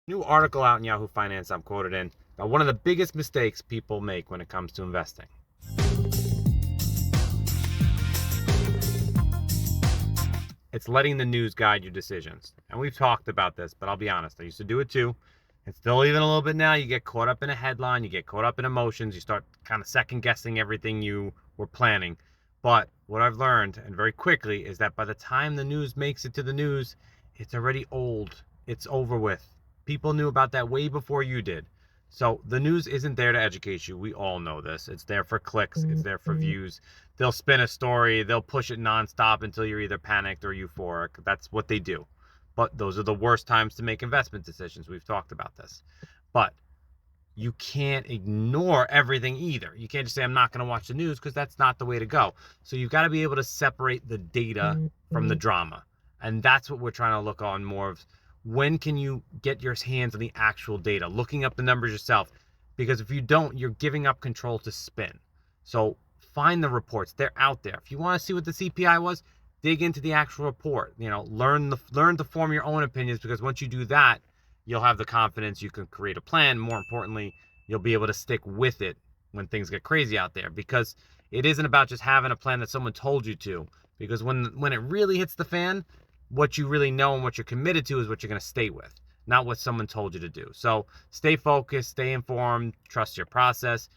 New article out in Yahoo Finance I'm quoted in about one of the biggest mistakes people make when it comes to investing. It's letting the news guide your decisions. And we've talked about this, but I'll be honest, I used to do it too. And still even a little bit now, you get caught up in a headline, you get caught up in emotions, you start kind of second guessing everything you were planning. But what I've learned, and very quickly, is that by the time the news makes it to the news, it's already old. It's over with. People knew about that way before you did. So the news isn't there to educate you. We all know this. It's there for clicks, it's there for views. They'll spin a story, they'll push it nonstop until you're either panicked or euphoric. That's what they do. But those are the worst times to make investment decisions. We've talked about this. But you can't ignore everything either. You can't just say, I'm not going to watch the news, because that's not the way to go. So you've got to be able to separate the data from the drama. And that's what we're trying to look on more of. When can you get your hands on the actual data, looking up the numbers yourself? Because if you don't, you're giving up control to spin. So find the reports. They're out there. If you want to see what the CPI was, dig into the actual report. Learn to form your own opinions, because once you do that, you'll have the confidence, you can create a plan. More importantly, you'll be able to stick with it when things get crazy out there, because it isn't about just having a plan that someone told you to. Because when it really hits the fan, what you really know and what you're committed to is what you're going to stay with, not what someone told you to do. So stay focused, stay informed, trust your process.